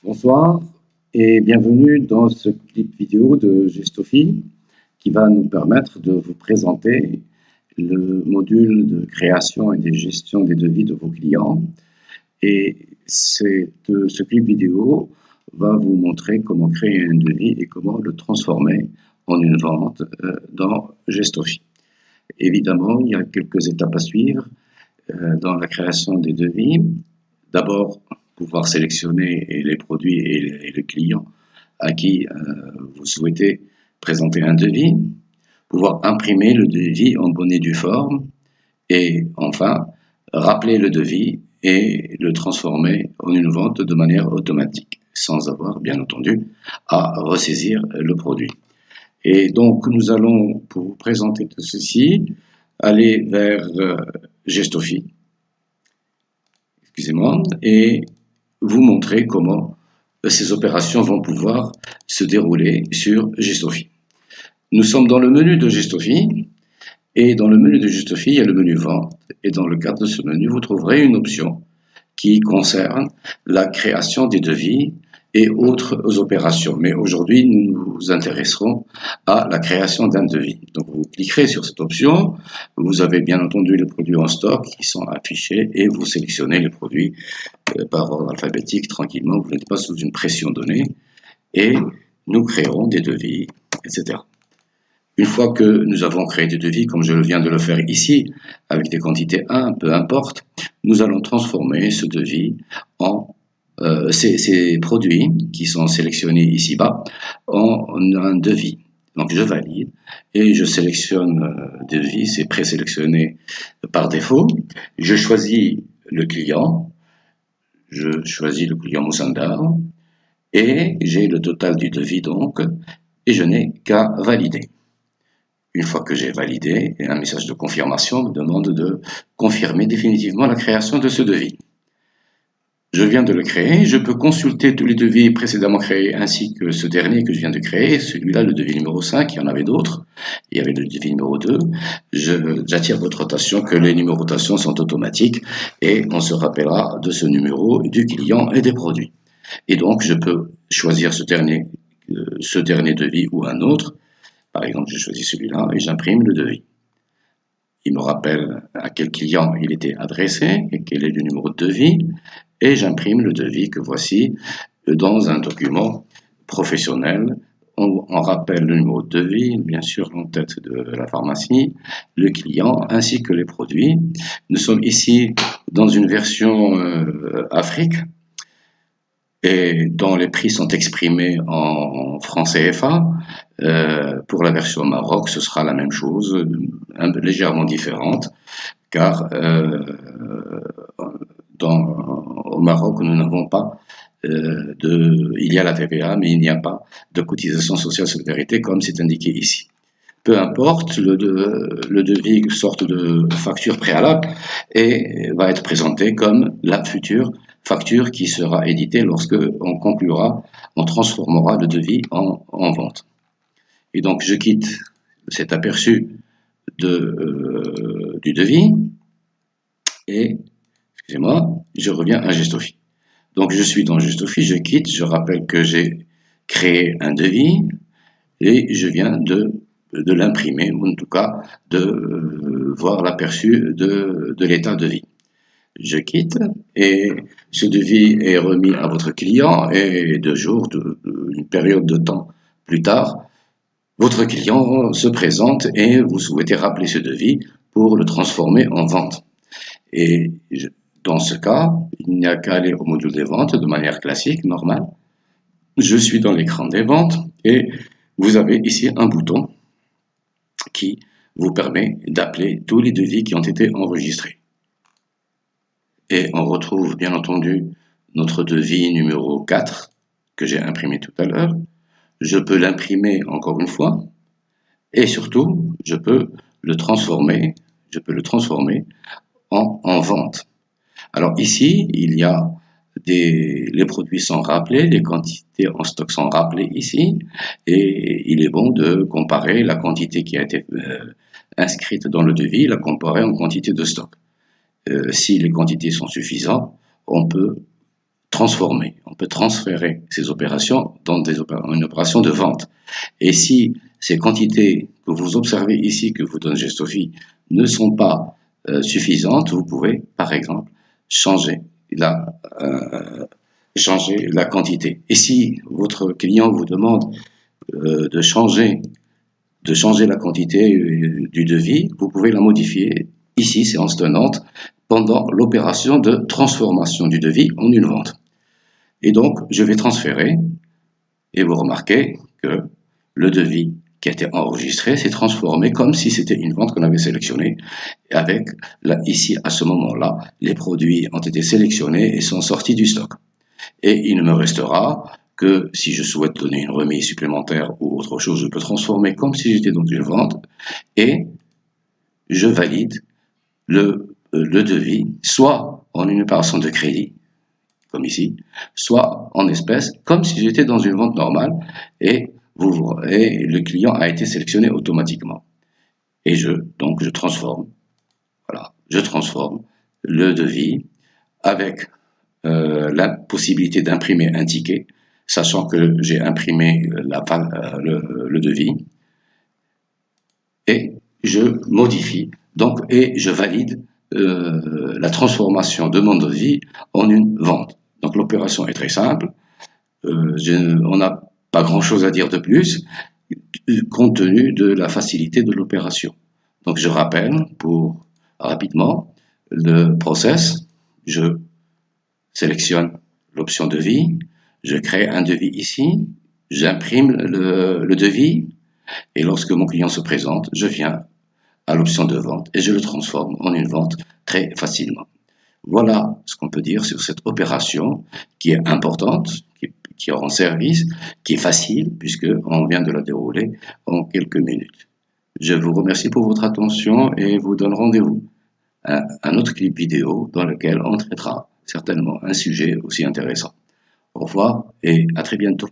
Bonsoir et bienvenue dans ce clip vidéo de Gestofi qui va nous permettre de vous présenter le module de création et de gestion des devis de vos clients. Et ce clip vidéo va vous montrer comment créer un devis et comment le transformer en une vente dans Gestofi. Évidemment, il y a quelques étapes à suivre dans la création des devis. D'abord, pouvoir sélectionner les produits et les clients à qui vous souhaitez présenter un devis, pouvoir imprimer le devis en bonne et due forme, et enfin, rappeler le devis et le transformer en une vente de manière automatique, sans avoir, bien entendu, à ressaisir le produit. Et donc, nous allons, pour vous présenter tout ceci, aller vers Gestofi, excusez-moi, et vous montrer comment ces opérations vont pouvoir se dérouler sur Gestofi. Nous sommes dans le menu de Gestofi, et dans le menu de Gestofi, il y a le menu Vente, et dans le cadre de ce menu, vous trouverez une option qui concerne la création des devis et autres opérations. Mais aujourd'hui, nous nous intéresserons à la création d'un devis. Donc, vous cliquerez sur cette option. Vous avez bien entendu les produits en stock qui sont affichés et vous sélectionnez les produits par ordre alphabétique tranquillement. Vous n'êtes pas sous une pression donnée et nous créerons des devis, etc. Une fois que nous avons créé des devis, comme je viens de le faire ici, avec des quantités 1, peu importe, nous allons transformer ce devis en ces produits qui sont sélectionnés ici-bas en un devis. Donc je valide et je sélectionne des devis, c'est présélectionné par défaut. Je choisis le client, je choisis le client Moussandar et j'ai le total du devis donc et je n'ai qu'à valider. Une fois que j'ai validé, un message de confirmation me demande de confirmer définitivement la création de ce devis. Je viens de le créer, je peux consulter tous les devis précédemment créés ainsi que ce dernier que je viens de créer, celui-là, le devis numéro 5, il y en avait d'autres, il y avait le devis numéro 2. J'attire votre attention que les numérotations sont automatiques et on se rappellera de ce numéro du client et des produits. Et donc, je peux choisir ce dernier devis ou un autre. Par exemple, je choisis celui-là et j'imprime le devis. Il me rappelle à quel client il était adressé et quel est le numéro de devis. Et j'imprime le devis que voici dans un document professionnel. On rappelle le numéro de devis, bien sûr l'en-tête de la pharmacie, le client ainsi que les produits. Nous sommes ici dans une version Afrique et dont les prix sont exprimés en francs CFA. Pour la version Maroc, ce sera la même chose, légèrement différente, car au Maroc, nous n'avons pas il y a la TVA, mais il n'y a pas de cotisation sociale solidarité comme c'est indiqué ici. Peu importe, le devis sorte de facture préalable et va être présenté comme la future facture qui sera éditée lorsque on transformera le devis en vente. Et donc, je quitte cet aperçu du devis et, excusez-moi, je reviens à Gestofi. Donc, je suis dans Gestofi, je quitte, je rappelle que j'ai créé un devis et je viens de l'imprimer, ou en tout cas de voir l'aperçu de l'état de vie. Je quitte et ce devis est remis à votre client et 2 jours, une période de temps plus tard, votre client se présente et vous souhaitez rappeler ce devis pour le transformer en vente. Et dans ce cas, il n'y a qu'à aller au module des ventes de manière classique, normale. Je suis dans l'écran des ventes et vous avez ici un bouton qui vous permet d'appeler tous les devis qui ont été enregistrés. Et on retrouve bien entendu notre devis numéro 4 que j'ai imprimé tout à l'heure. Je peux l'imprimer encore une fois et surtout je peux le transformer en vente. Alors ici, il y a les produits sont rappelés, les quantités en stock sont rappelées ici, et il est bon de comparer la quantité qui a été inscrite dans le devis, la comparer en quantité de stock. Si les quantités sont suffisantes, on peut transformer, on on peut transférer ces opérations dans une opération de vente. Et si ces quantités que vous observez ici, que vous donne Gestofi, ne sont pas suffisantes, vous pouvez, par exemple, changer la quantité. Et si votre client vous demande de changer la quantité du devis, vous pouvez la modifier ici, séance tenante, pendant l'opération de transformation du devis en une vente. Et donc, je vais transférer, et vous remarquez que le devis qui a été enregistré s'est transformé comme si c'était une vente qu'on avait sélectionnée. Et avec, là, ici, à ce moment-là, les produits ont été sélectionnés et sont sortis du stock. Et il ne me restera que si je souhaite donner une remise supplémentaire ou autre chose, je peux transformer comme si j'étais dans une vente et je valide le devis, soit en une opération de crédit, comme ici, soit en espèces, comme si j'étais dans une vente normale et le client a été sélectionné automatiquement. Et donc je transforme, voilà, je transforme le devis avec la possibilité d'imprimer un ticket, sachant que j'ai imprimé le devis, et je modifie, donc, et je valide la transformation de mon devis en une vente. Donc l'opération est très simple, on n'a pas grand-chose à dire de plus, compte tenu de la facilité de l'opération. Donc je rappelle, pour rapidement, le process, je sélectionne l'option devis, je crée un devis ici, j'imprime le devis, et lorsque mon client se présente, je viens à l'option de vente et je le transforme en une vente très facilement. Voilà ce qu'on peut dire sur cette opération qui est importante, qui rend service, qui est facile puisqu'on vient de la dérouler en quelques minutes. Je vous remercie pour votre attention et vous donne rendez-vous à un autre clip vidéo dans lequel on traitera certainement un sujet aussi intéressant. Au revoir et à très bientôt.